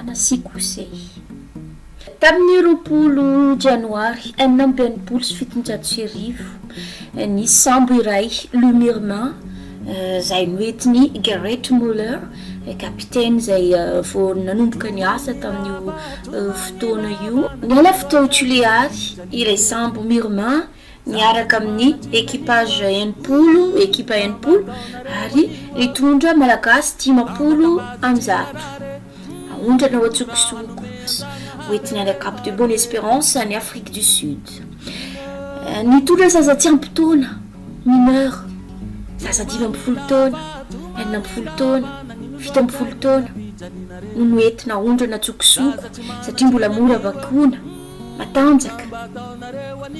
Masavana sy KOSEY. Tamin'ny 20 janoary 1975 nisy sambo iray Lumirman zay noetiny Gerrit Muller kapitaine zay vao nanomboka ny asa tamin'io fotoana io. Niala fotoatro le ary ilay sambo Mirman niaraka amin'ny équipage ekipa enimpolo ary nitondra malagasy 10 amzato. Aondrana ao Antsokosoko hoentiny any Cap de Bonne Espérance any Afrique du Sud. Nitondra zaza tsy ampy-taona mineur, zaza 12 taona, 14 taona, 17 taona no noentina aondrana Antsokosoko satria mbola mora vakoana, matanjaka.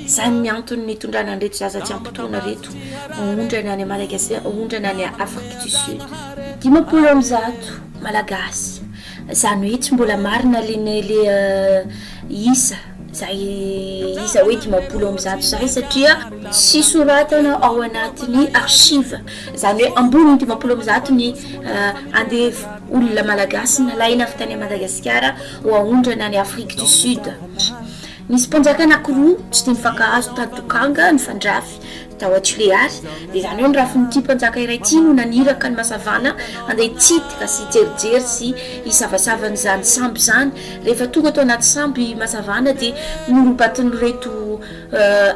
Zany ny antony nitondrana an'ireto zaza tsy ampy-taona reto aondrana any Malagasy, aondrana any Afrique du Sud. 10 amzato malagasy. Zany hoe tsy mbola marina le isa zay iza hoe 10 amzato zay satria tsy soratana ao anatin'ny archive. Zany hoe ambony 10 amzato ny Andevo olona malagasy nalaina avy tany Madagasikara ho aondrana any Afrique du Sud. Nisy mpanjaka anankiroa tsy dia nifankahazo tady tokanga ny fandrafy tao Atleary. Dia zany hoe nirafin'ity mpanjaka iray ity no naniraka ny Masavana andeha hitsitika sy hijerijery sy hisavasavanyizany sambo zany. Rehefa tonga tao anaty sambo i Masavana dia norobatiny reto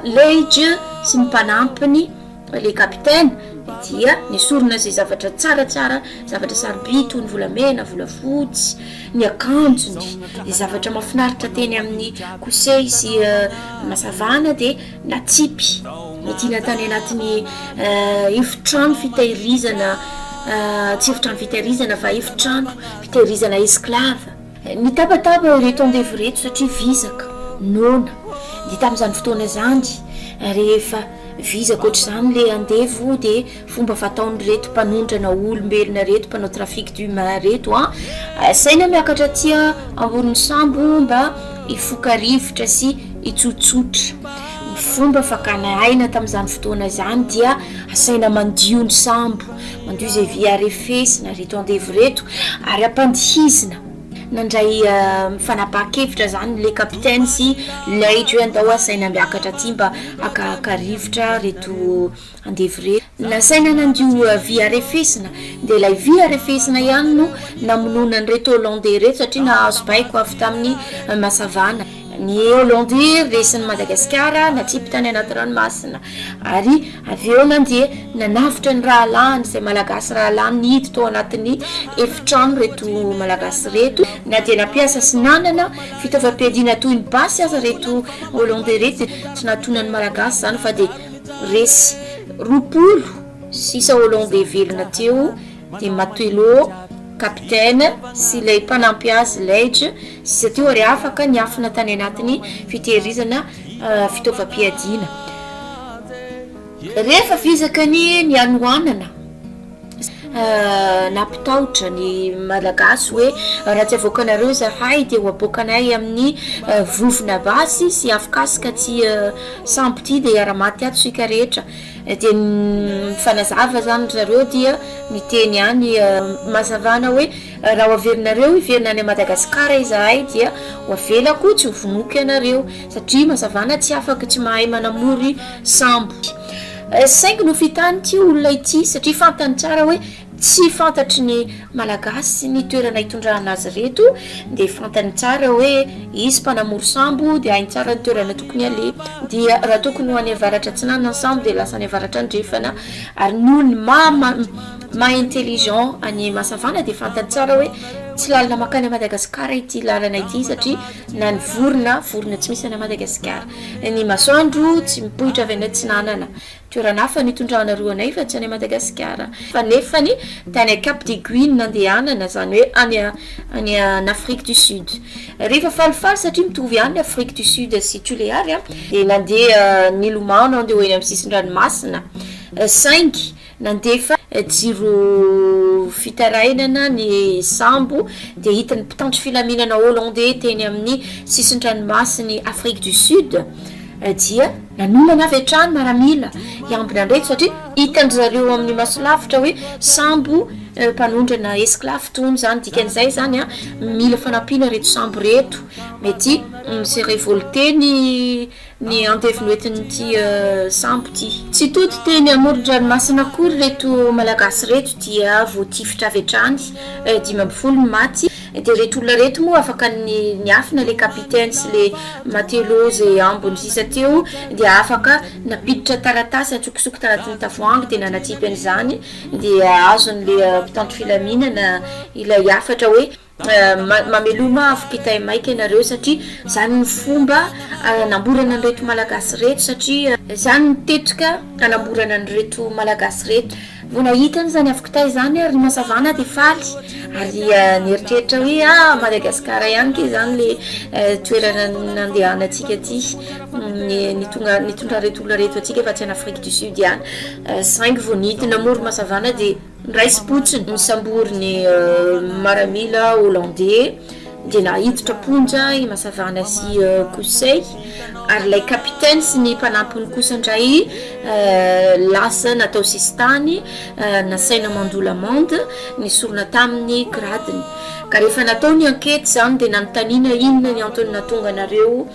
lehilahy sy ny mpanampiny le kapitaine dia nisorona zay zavatra tsaratsara, zavatra sarobidy toy ny volamena, volafotsy, ny akanjony, ny zavatra mahafinaritra teny amin'ny KOSEY sy Masavana dia natsipy mety tany anatin'ny efitrano fitahirizana, tsy efitrano fitahirizana fa efitrano fitahirizana esklava. Nitabataba reto Andevo reto satria vizaka nona dia tamin'izany fotoana zany rehefa vizaka ohatr'izany le Andevo dia fomba fataony reto mpanondrana olombelona reto, mpanao trafic d'humain reto saina miakatra tia ambonin'ny sambo mba hifoka rivotra sy hitsotsotra. Ny fomba fakana aina tamin'izany fotoana zany dia asaina mandio ny sambo, mandio zay vy arefesina reto Andevo reto ary ampandihizina. Nandray mifanapahakevitra zany le kapitaine sy lehilahy andao asaina miakatra aty mba haka rivotra reto Andevo reto. Nasaina nandio vy arefesina dia ilay vy arefesina ihany no namonona ny reto Hollandais reto satria nahazo baiko avy tamin'ny Masavana. Ny Hollandais resin'ny Madagasikara natsipy tany anaty ranomasina ary avy eo nandeha nanavitra ny rahalany izay malagasy rahalany nihity tao anatin'ny efitrano reto malagasy reto, na dia nampiasa sy nanana fitaovam-piadiana toy ny basy aza reto Hollandais reto. Tsy natonany malagasy zany fa dia resy 20 sisa Hollandais velona teo dia matelot kapitaine sy ilay mpanampy azy lehilahy sy teo ary afaka niafina tany anatin'ny fitehirizana fitaovam-piadiana. Rehefa vizakany ny anoanana nampitahotra ny malagasy hoe raha tsy avoakanareo zahay dia ho aboakanay amin'ny vovona basy sy afokasika ty sambo ty dia hiara-maty ato sika rehetra. Dia mifanazava zany zareo dia niteny any Masavana hoe raha averinareo iverina any Madagasikara izahay dia ho avelako tsy ho vonoky ianareo satria Masavana tsy afaka tsy mahay manamory sambo. Saingy no fitany ty olona ity satria fantany tsara hoe tsy fantatry ny malagasy ny toerana hitondrana azy reto dia fantany tsara hoe izy mpanamory sambo dia hainy tsara ny toerana tokony ale. Dia raha tokony ho any avaratra tsinana ny sambo dia lasa any avaratra andrefana ary noho ny ma-intelligent any Masavana dia fantany tsara hoe tsy lalana makany Madagasikara ity lalana ity satria na ny vorona tsy misy any Madagasikara. Ny masoandro tsy mipoitra avy any atsinanana toerana hafa nitondrahanareo anay fa tsy any Madagasikara fa nefany tany Cap de Guine nandehanana zany hoe any Afrique du Sud. Rehefa falifaly satria mitovy ihany Afrique du Sud sy Atleary dia nandeha nilomano andeha eny amin'ny sisin-dranomasina saingy nandefa jiro fitarainana ny sambo dia hitany mpitandro filaminana Hollandais teny amin'ny sisin-dranomasiny Afrique du Sud dia nanomana avy hatrany maramila hiambina ndraiky satria hitany zareo amin'ny maso lavitra hoe sambo mpanondrana esclave tony zany dikan'izay zany a mila fanampiana reto sambo reto mety misy révolté ny andevinoetin'ity sambo ty tsy toto teny amoron-dranomasina akory reto malagasy reto dia voatifitra avy hatrany 50 maty de reto olona reto moa afaka ny afina le capitaine sy le matelot zay ambony sisa teo dia afaka napiditra taratasy atsokosoko tanatin'ny tavoahangy de nanatipyan'izany de azon'le mpitandro filaminana ilay afatra hoe mameloma afokitay maika ianareo satria zany ny fomba anamborana an'reto malagasy reto satria zany nitetoka anamborana an'reto malagasy reto vao nahitany zany afokitay zany ary Masavana de faly ary nieritreritra hoe Madagasikara ihany ke zany le toerana nandehanantsika ty nitondra reto olona reto atsika fa tsy any Afrique du Sud ihany saingy vao nihity namory Masavana de raisy-potsiny misambory ny maramila Hollandais de nahiditra ponja i Masavana sy KOSEY ary lay capitaine sy ny mpanampiny kosa indray lasa natao sistany nasaina mandola monde ny sorona tamin'ny gradiny ka rehefa natao ny enquête zany de nanontaniana inona ny antony natonga anareo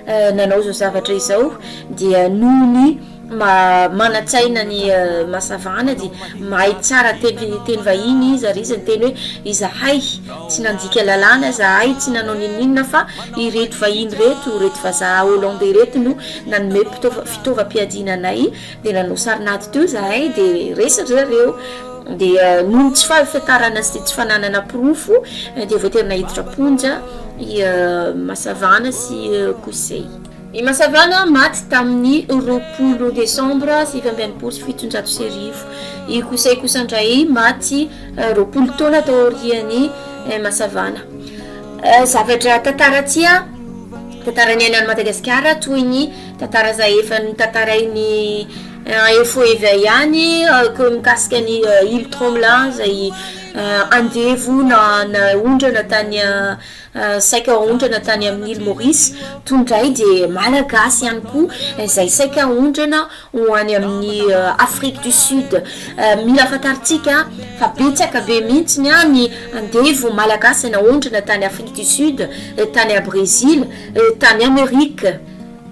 nanao zao zavatra izao dia nohony manatsaina ny Masavana de mahay tsara teny vahiny izy ary izy ny teny hoe izahay tsy nandika lalàna zahay tsy nanao ninina fa ireto vahiny reto vazaha Hollandais reto no nanome fitaovam-piadinanay de nanao sarinady teo zahay de resatra zareo de noho tsy fahafitarana sy tsy fananana profo de voaterina hiditra ponja i Masavana sy KOSEY. I Masavana maty tamin'ny 20 Desambra 2017 i KOSEY kosa indray maty 20 taona tao aorian'ny Masavana. Zavatra tantaran'ny ainan'ny Madagasikara toy ny tantara zay efa nitantarainy efo evy ihany mikasika ny île Tremblant zay Andevo naondrana tany saika ondrana tany amin'ny île Maurice tondray de Malagasy ihany koa zay saika ondrana ho any amin'ny Afrique du Sud mila fantaritsika fa betsaka be mihitsy ny Andevo Malagasy naondrana tany Afrique du Sud tany Brésil tany Amerika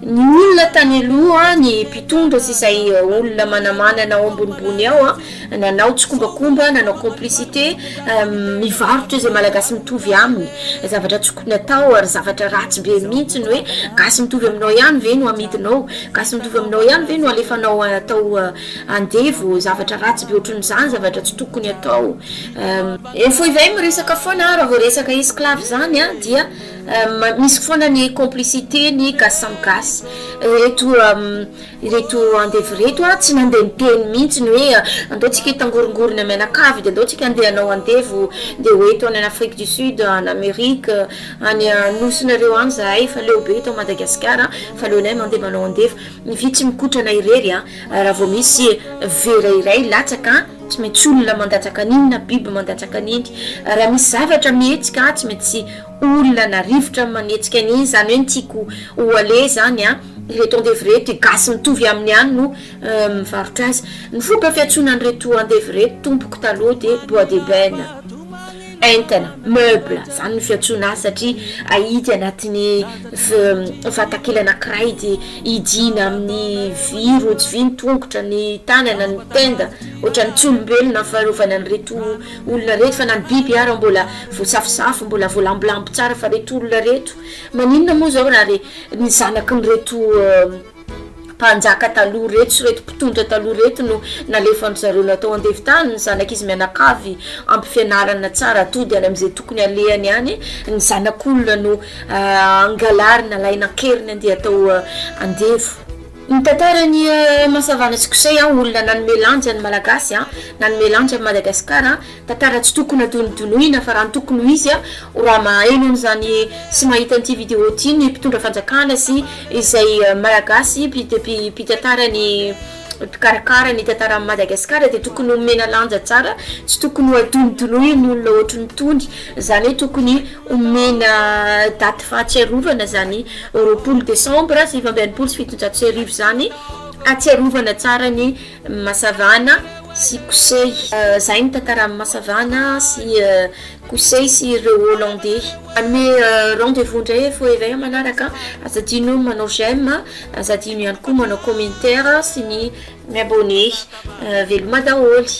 ny olona tany aloha ny mpitondra sy izay olona manamana nao ambonimbony ao nanao tsokombakomba nanao complicité mivarotra zay malagasy mitovy aminy zavatra tsokony atao ary zavatra ratsy be mihitsy ny hoe gasy mitovy aminao ihany ve no amidinao gasy mitovy aminao ihany ve no alefanao atao Andevo zavatra ratsy be ohatran'izany zavatra tsy tokony atao efo ivay miresaka foana raha vao resaka esclave zany dia misy foana ny complicité ny gasy samy gasy reto Andevo reto tsy nandeha niteny mihitsy ny hoe andaotsika hitangorongorona menakavy de andaotsika andeha hanao Andevo de hoeto any Afrique du Sud any Amerika any nosinareo any zahay fa leo be eto Madagasikara fa leonay mandeha manao Andevo vitsy mikotrana irery raha vao misy vera iray latsaka tsy maintsy olona mandatsaka ninona biby mandatsaka niny raha misy zavatra mihetsika tsy maintsy olona na rivotra manetsika an'iny zany hoe ntiako hoale zany reto Andevo reto gasy mitovy amin'ny any no mivarotra azy ny fomba fiatsonan'reto Andevo reto tompoko taloha de bois d'ébène entana meuble zany ny fiatsona azy satria ahidy anatin'ny vatakely anankiray de idina amin'ny vy rojo vy ny tongotra ny tanana ny tenda ohatran'ny tsolombelona faharovana an'reto olona reto fa na ny biby ary mbola voasafosafo mbola voalambolambo tsara fa reto olona reto maninona moa zao raha ny zanaky ny reto mpanjaka taloha reto sy reto mpitondra taloha reto no nalefany zareo natao Andevo tany ny zanak'izy mianakavy ampy fianarana tsara atody any am'izay tokony alehany any ny zanak'olona no angalarina lainakeriny andeha atao Andevo ny tantarany Masavana sy KOSEY olona nanome lanja ny Malagasy nanome lanja ny Madagasikara tantara tsy tokony adonodonoina fa raha ny tokony ho izy raha maheno an'izany sy mahita an'ity vidéo ty ny mpitondra fanjakana sy izay Malagasy mpitantara ny mpikarakara ny tantara amin'ny Madagasikara de tokony homena lanja tsara tsy tokony ho adonodonoina ny olona ohatry ny tondry zany hoe tokony homena daty fahatsiarovana zany 20 Desambra 2017 zany atsiarovana tsara ny Masavana sy KOSEY. Zay ny tantara amin'ny Masavana sy KOSEY sy ireo Hollandais. Anome rendez-vous indray fo evay manaraka. Aza adino manao j'aime, aza adino ihany koa manao commentaire sy ny miabonné. Veloma daholy.